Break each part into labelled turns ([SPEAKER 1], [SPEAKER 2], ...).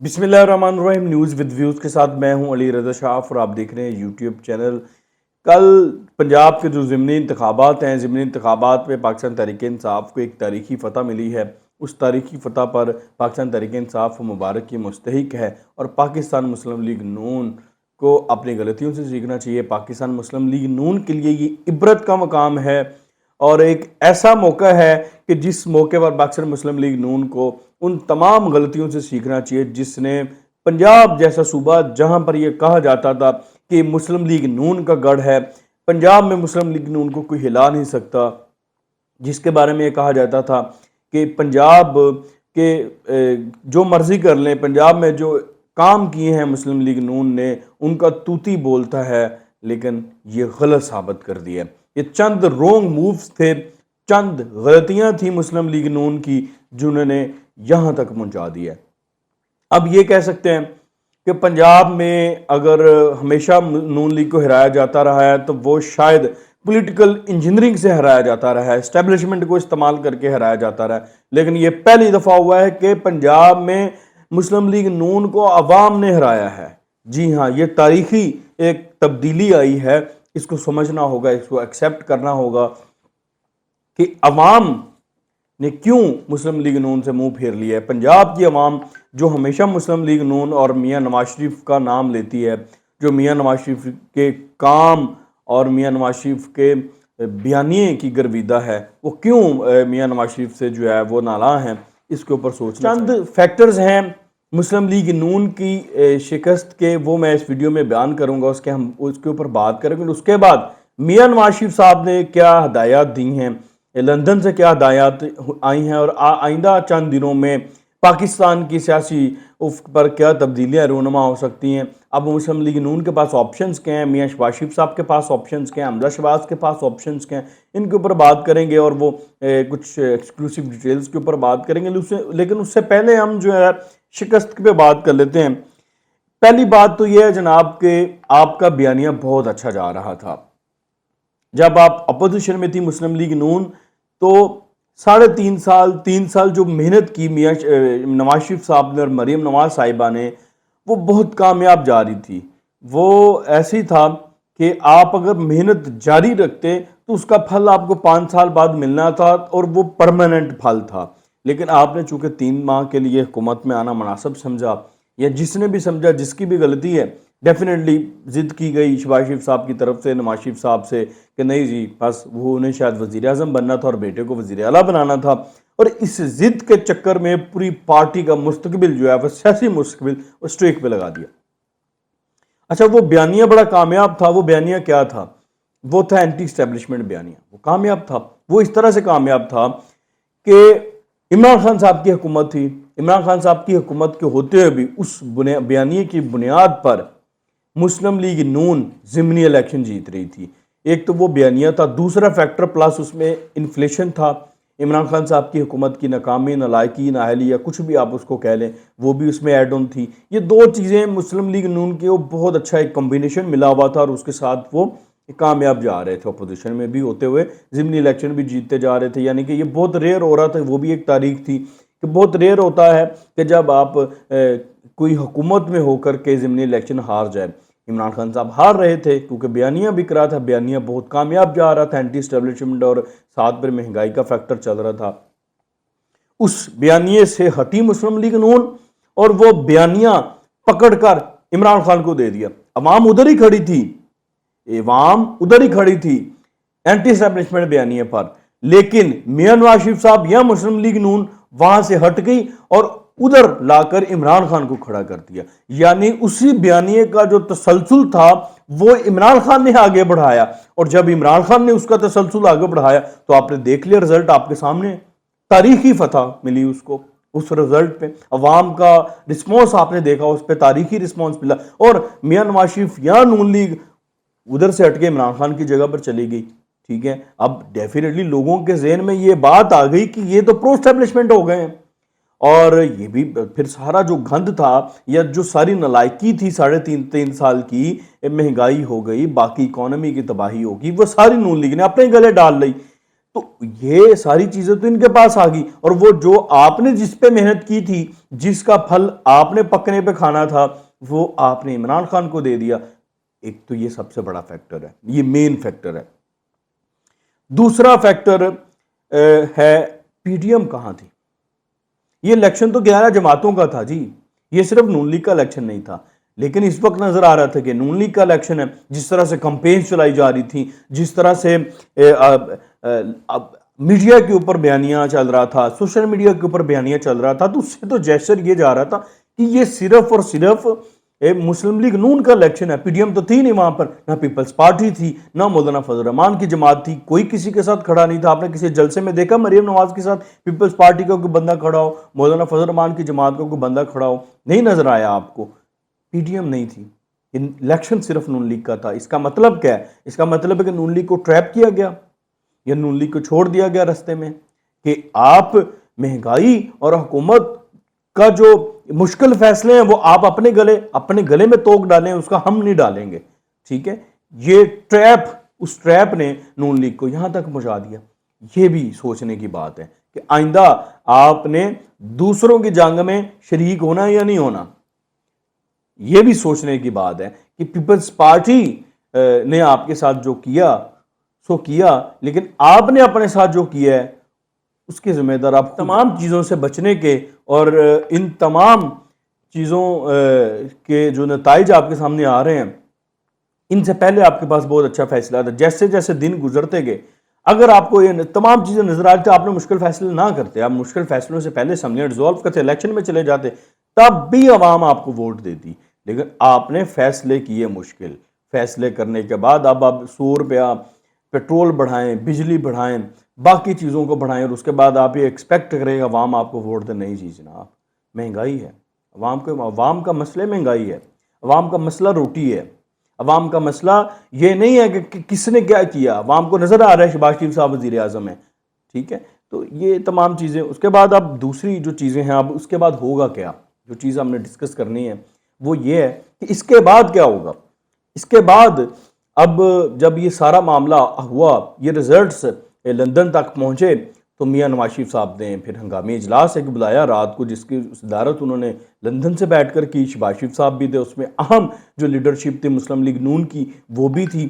[SPEAKER 1] بسم اللہ الرحمن الرحیم نیوز ود ویوز کے ساتھ میں ہوں علی رضا شاف اور آپ دیکھ رہے ہیں یوٹیوب چینل۔ کل پنجاب کے جو ضمنی انتخابات ہیں، ضمنی انتخابات میں پاکستان تحریک انصاف کو ایک تاریخی فتح ملی ہے۔ اس تاریخی فتح پر پاکستان تحریک انصاف مبارک کی مستحق ہے اور پاکستان مسلم لیگ نون کو اپنی غلطیوں سے سیکھنا چاہیے۔ پاکستان مسلم لیگ نون کے لیے یہ عبرت کا مقام ہے اور ایک ایسا موقع ہے کہ جس موقع پر پاکستان مسلم لیگ نون کو ان تمام غلطیوں سے سیکھنا چاہیے جس نے پنجاب جیسا صوبہ، جہاں پر یہ کہا جاتا تھا کہ مسلم لیگ نون کا گڑھ ہے، پنجاب میں مسلم لیگ نون کو کوئی ہلا نہیں سکتا، جس کے بارے میں یہ کہا جاتا تھا کہ پنجاب کے جو مرضی کر لیں، پنجاب میں جو کام کیے ہیں مسلم لیگ نون نے ان کا توتی بولتا ہے، لیکن یہ غلط ثابت کر دیا۔ یہ چند رونگ مووز تھے، چند غلطیاں تھیں مسلم لیگ نون کی جنہوں نے یہاں تک پہنچا دیا۔ اب یہ کہہ سکتے ہیں کہ پنجاب میں اگر ہمیشہ نون لیگ کو ہرایا جاتا رہا ہے تو وہ شاید پولیٹیکل انجینئرنگ سے ہرایا جاتا رہا ہے، اسٹیبلشمنٹ کو استعمال کر کے ہرایا جاتا رہا ہے، لیکن یہ پہلی دفعہ ہوا ہے کہ پنجاب میں مسلم لیگ نون کو عوام نے ہرایا ہے۔ جی ہاں، یہ تاریخی ایک تبدیلی آئی ہے، اس کو سمجھنا ہوگا، اس کو ایکسیپٹ کرنا ہوگا کہ عوام نے کیوں مسلم لیگ نون سے منہ پھیر لیا ہے۔ پنجاب کی عوام جو ہمیشہ مسلم لیگ نون اور میاں نواز شریف کا نام لیتی ہے، جو میاں نواز شریف کے کام اور میاں نواز شریف کے بیانیے کی گرویدہ ہے، وہ کیوں میاں نواز شریف سے جو ہے وہ نالاں ہیں، اس کے اوپر سوچنا چند فیکٹرز ہیں مسلم لیگ نون کی شکست کے، وہ میں اس ویڈیو میں بیان کروں گا، اس کے اوپر بات کریں گے۔ اس کے بعد میاں نواز شریف صاحب نے کیا ہدایات دی ہیں، لندن سے کیا ہدایات آئی ہیں اور آئندہ چند دنوں میں پاکستان کی سیاسی افق پر کیا تبدیلیاں رونما ہو سکتی ہیں۔ اب مسلم لیگ نون کے پاس آپشنز کیا ہیں، میاں شہباز شریف صاحب کے پاس آپشنز کیا ہیں، حمزہ شہباز کے پاس آپشنز کیا ہیں، ان کے اوپر بات کریں گے اور وہ کچھ ایکسکلوسیو ڈیٹیلز کے اوپر بات کریں گے۔ لیکن اس سے پہلے ہم جو ہے شکست پہ بات کر لیتے ہیں۔ پہلی بات تو یہ ہے جناب کہ آپ کا بیانیہ بہت اچھا جا رہا تھا۔ جب آپ اپوزیشن میں تھی مسلم لیگ نون تو 3.5 سال جو محنت کی میاں نواز شریف صاحب نے اور مریم نواز صاحبہ نے، وہ بہت کامیاب جاری تھی۔ وہ ایسی تھا کہ آپ اگر محنت جاری رکھتے تو اس کا پھل آپ کو 5 سال بعد ملنا تھا اور وہ پرماننٹ پھل تھا، لیکن آپ نے چونکہ 3 ماہ کے لیے حکومت میں آنا مناسب سمجھا، یا جس نے بھی سمجھا، جس کی بھی غلطی ہے، ڈیفینیٹلی ضد کی گئی شہباز شریف صاحب کی طرف سے، نواز شریف صاحب سے کہ نہیں جی، بس وہ انہیں شاید وزیر اعظم بننا تھا اور بیٹے کو وزیر اعلیٰ بنانا تھا، اور اس ضد کے چکر میں پوری پارٹی کا مستقبل جو ہے وہ سیاسی مستقبل وہ اسٹریک پہ لگا دیا۔ اچھا، وہ بیانیہ بڑا کامیاب تھا۔ وہ بیانیہ کیا تھا؟ وہ تھا اینٹی اسٹیبلشمنٹ بیانیہ۔ وہ کامیاب تھا، وہ اس طرح سے کامیاب تھا کہ عمران خان صاحب کی حکومت تھی، عمران خان صاحب کی حکومت کے ہوتے ہوئے بھی اس بیانیے کی بنیاد پر مسلم لیگ نون ضمنی الیکشن جیت رہی تھی۔ ایک تو وہ بیانیہ تھا، دوسرا فیکٹر پلس اس میں انفلیشن تھا، عمران خان صاحب کی حکومت کی ناکامی، نالائکی، نااہلی، یا کچھ بھی آپ اس کو کہہ لیں، وہ بھی اس میں ایڈ آن تھی۔ یہ دو چیزیں مسلم لیگ نون کے وہ بہت اچھا ایک کمبینیشن ملا ہوا تھا، اور اس کے ساتھ وہ کامیاب جا رہے تھے، اپوزیشن میں بھی ہوتے ہوئے ضمنی الیکشن بھی جیتتے جا رہے تھے۔ یعنی کہ یہ بہت ریئر ہو رہا تھا، وہ بھی ایک تاریخ تھی کہ بہت ریئر ہوتا ہے کہ جب آپ کوئی حکومت میں ہو کر کے ضمنی الیکشن ہار جائے۔ عمران خان صاحب ہار رہے تھے کیونکہ بیانیہ بک رہا تھا، بیانیہ بہت کامیاب جا رہا تھا، اینٹی اسٹیبلشمنٹ اور ساتھ پر مہنگائی کا فیکٹر چل رہا تھا۔ اس بیانیے سے ہٹی مسلم لیگ نون اور وہ بیانیہ پکڑ کر عمران خان کو دے دیا۔ عوام ادھر ہی کھڑی تھی، اینٹی اسٹیبلشمنٹ بیانیے پر، لیکن میاں نواز شریف صاحب یا مسلم لیگ نون وہاں سے ہٹ گئی اور ادھر لا کر عمران خان کو کھڑا کر دیا۔ یعنی اسی بیانیے کا جو تسلسل تھا وہ عمران خان نے آگے بڑھایا، اور جب عمران خان نے اس کا تسلسل آگے بڑھایا تو آپ نے دیکھ لیا رزلٹ آپ کے سامنے، تاریخی فتح ملی اس کو۔ اس رزلٹ پہ عوام کا رسپانس آپ نے دیکھا، اس پہ تاریخی رسپانس ملا، اور میاں نواز شریف یا نون لیگ ادھر سے ہٹ کے عمران خان کی جگہ پر چلی گئی۔ ٹھیک ہے، اب ڈیفینیٹلی لوگوں کے ذہن میں یہ بات آ گئی کہ یہ تو پرو اسٹیبلشمنٹ ہو گئے ہیں، اور یہ بھی پھر سارا جو گند تھا یا جو ساری نالائکی تھی 3.5 سال کی، مہنگائی ہو گئی، باقی اکانومی کی تباہی ہوگی، وہ ساری نون لیگ نے اپنے گلے ڈال لی۔ تو یہ ساری چیزیں تو ان کے پاس آ گئی، اور وہ جو آپ نے جس پہ محنت کی تھی، جس کا پھل آپ نے پکنے پہ کھانا تھا، وہ آپ نے عمران خان کو دے دیا۔ ایک تو یہ سب سے بڑا فیکٹر ہے، یہ مین فیکٹر ہے۔ دوسرا فیکٹر ہے پی ڈی ایم کہاں تھی؟ یہ الیکشن تو 11 جماعتوں کا تھا جی، یہ صرف نون لیگ کا الیکشن نہیں تھا، لیکن اس وقت نظر آ رہا تھا کہ نون لیگ کا الیکشن ہے۔ جس طرح سے کمپینز چلائی جا رہی تھی، جس طرح سے میڈیا کے اوپر بیانیاں چل رہا تھا، سوشل میڈیا کے اوپر بیانیاں چل رہا تھا، تو اس سے تو جیسر یہ جا رہا تھا کہ یہ صرف اور صرف مسلم لیگ نون کا الیکشن ہے۔ پی ڈی ایم تو تھی نہیں وہاں پر، نہ پیپلز پارٹی تھی، نہ مولانا فضل الرحمان کی جماعت تھی، کوئی کسی کے ساتھ کھڑا نہیں تھا۔ آپ نے کسی جلسے میں دیکھا مریم نواز کے ساتھ پیپلز پارٹی کا کوئی بندہ کھڑا ہو، مولانا فضل الرحمان کی جماعت کا کوئی بندہ کھڑا ہو؟ نہیں نظر آیا آپ کو۔ پی ڈی ایم نہیں تھی، الیکشن صرف نون لیگ کا تھا۔ اس کا مطلب کیا ہے؟ اس کا مطلب ہے کہ نون لیگ کو ٹریپ کیا گیا، یا نون لیگ کو چھوڑ دیا گیا رستے میں، کہ آپ مہنگائی اور حکومت کا جو مشکل فیصلے ہیں وہ آپ اپنے گلے میں توک ڈالیں، اس کا ہم نہیں ڈالیں گے، ٹھیک ہے؟ یہ ٹریپ، اس ٹریپ نے نون لیگ کو یہاں تک پہنچا دیا۔ یہ بھی سوچنے کی بات ہے کہ آئندہ آپ نے دوسروں کی جنگ میں شریک ہونا یا نہیں ہونا۔ یہ بھی سوچنے کی بات ہے کہ پیپلز پارٹی نے آپ کے ساتھ جو کیا سو کیا، لیکن آپ نے اپنے ساتھ جو کیا ہے اس کے ذمہ دار آپ۔ تمام چیزوں سے بچنے کے اور ان تمام چیزوں کے جو نتائج آپ کے سامنے آ رہے ہیں، ان سے پہلے آپ کے پاس بہت اچھا فیصلہ تھا۔ جیسے جیسے دن گزرتے گئے، اگر آپ کو یہ تمام چیزیں نظر آتی آپ نے مشکل فیصلے نہ کرتے، آپ مشکل فیصلوں سے پہلے اسمبلی ریزالو کرتے، الیکشن میں چلے جاتے، تب بھی عوام آپ کو ووٹ دیتی۔ لیکن آپ نے فیصلے کیے مشکل، فیصلے کرنے کے بعد اب 100 روپیہ پیٹرول بڑھائیں، بجلی بڑھائیں، باقی چیزوں کو بڑھائیں، اور اس کے بعد آپ یہ ایکسپیکٹ کریں گا عوام آپ کو ووٹ دے۔ نہیں جی جناب، مہنگائی ہے، عوام کا مسئلہ مہنگائی ہے، عوام کا مسئلہ روٹی ہے، عوام کا مسئلہ یہ نہیں ہے کہ کس نے کیا کیا۔ عوام کو نظر آ رہا ہے شہباز شریف صاحب وزیر اعظم ہیں، ٹھیک ہے؟ تو یہ تمام چیزیں، اس کے بعد اب دوسری جو چیزیں ہیں، اب اس کے بعد ہوگا کیا؟ جو چیز ہم نے ڈسکس کرنی ہے وہ یہ ہے کہ اس کے بعد کیا ہوگا۔ اس کے بعد اب جب یہ سارا معاملہ ہوا، یہ ریزلٹس لندن تک پہنچے، تو میاں نواز شریف صاحب نے پھر ہنگامی اجلاس ایک بلایا رات کو، جس کی صدارت انہوں نے لندن سے بیٹھ کر کی۔ شہباز شریف صاحب بھی تھے اس میں، اہم جو لیڈرشپ تھی مسلم لیگ نون کی وہ بھی تھی۔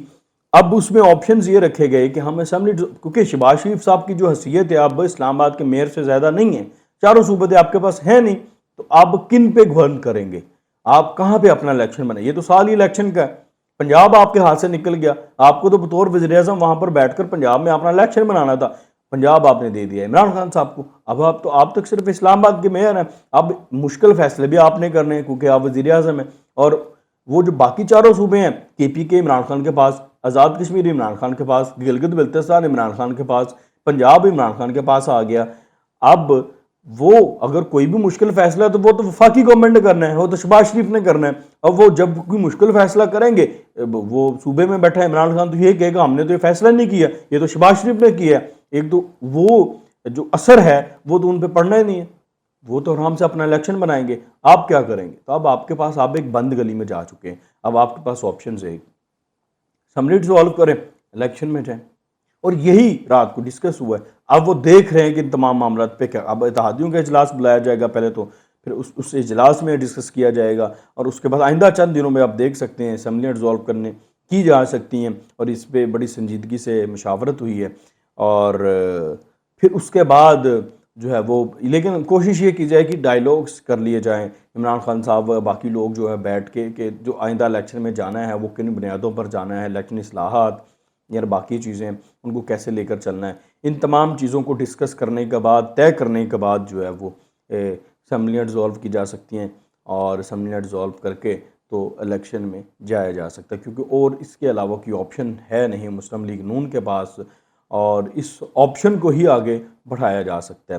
[SPEAKER 1] اب اس میں آپشنز یہ رکھے گئے کہ ہم اسمبلی، کیونکہ شہباز شریف صاحب کی جو حیثیت ہے اب اسلام آباد کے میئر سے زیادہ نہیں ہے، چاروں صوبتیں آپ کے پاس ہیں نہیں، تو آپ کن پہ گورن کریں گے؟ آپ کہاں پہ اپنا الیکشن بنائیں؟ یہ تو سال ہی الیکشن کا ہے۔ پنجاب آپ کے ہاتھ سے نکل گیا، آپ کو تو بطور وزیر اعظم وہاں پر بیٹھ کر پنجاب میں اپنا الیکشن بنانا تھا، پنجاب آپ نے دے دیا عمران خان صاحب کو۔ اب آپ تک صرف اسلام آباد کے میئر ہیں، اب مشکل فیصلے بھی آپ نے کرنے ہیں کیونکہ آپ وزیر اعظم ہیں، اور وہ جو باقی چاروں صوبے ہیں، کے پی کے عمران خان کے پاس، آزاد کشمیر عمران خان کے پاس، گلگت بلتستان عمران خان کے پاس، پنجاب عمران خان کے پاس آ گیا۔ اب وہ اگر کوئی بھی مشکل فیصلہ ہے تو وہ تو وفاقی گورنمنٹ نے کرنا ہے، وہ تو شہباز شریف نے کرنا ہے۔ اب وہ جب کوئی مشکل فیصلہ کریں گے، وہ صوبے میں بیٹھا عمران خان تو یہ کہے گا ہم نے تو یہ فیصلہ نہیں کیا، یہ تو شہباز شریف نے کیا ہے۔ ایک تو وہ جو اثر ہے وہ تو ان پہ پڑنا ہی نہیں ہے، وہ تو آرام سے اپنا الیکشن بنائیں گے۔ آپ کیا کریں گے؟ تو اب آپ کے پاس، آپ ایک بند گلی میں جا چکے ہیں، اب آپ کے پاس آپشنز ہے، اسمبلی ڈسالو کریں، الیکشن میں جائیں، اور یہی رات کو ڈسکس ہوا ہے۔ اب وہ دیکھ رہے ہیں کہ ان تمام معاملات پہ کیا، اب اتحادیوں کا اجلاس بلایا جائے گا پہلے تو، پھر اس اجلاس میں ڈسکس کیا جائے گا، اور اس کے بعد آئندہ چند دنوں میں آپ دیکھ سکتے ہیں اسمبلیاں ڈسالو کرنے کی جا سکتی ہیں، اور اس پہ بڑی سنجیدگی سے مشاورت ہوئی ہے، اور پھر اس کے بعد جو ہے وہ، لیکن کوشش یہ کی جائے کہ ڈائیلاگس کر لیے جائیں، عمران خان صاحب باقی لوگ جو ہے بیٹھ کے کہ جو آئندہ الیکشن میں جانا ہے وہ کن بنیادوں پر جانا ہے، الیکشن اصلاحات یا باقی چیزیں ان کو کیسے لے کر چلنا ہے، ان تمام چیزوں کو ڈسکس کرنے کے بعد، طے کرنے کے بعد جو ہے وہ اسمبلیاں ڈسالو کی جا سکتی ہیں، اور اسمبلیاں ڈسالو کر کے تو الیکشن میں جایا جا سکتا ہے، کیونکہ اور اس کے علاوہ کوئی آپشن ہے نہیں مسلم لیگ نون کے پاس، اور اس آپشن کو ہی آگے بڑھایا جا سکتا ہے۔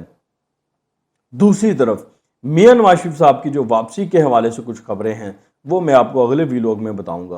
[SPEAKER 1] دوسری طرف میاں نواز شریف صاحب کی جو واپسی کے حوالے سے کچھ خبریں ہیں وہ میں آپ کو اگلے ویلاگ میں بتاؤں گا۔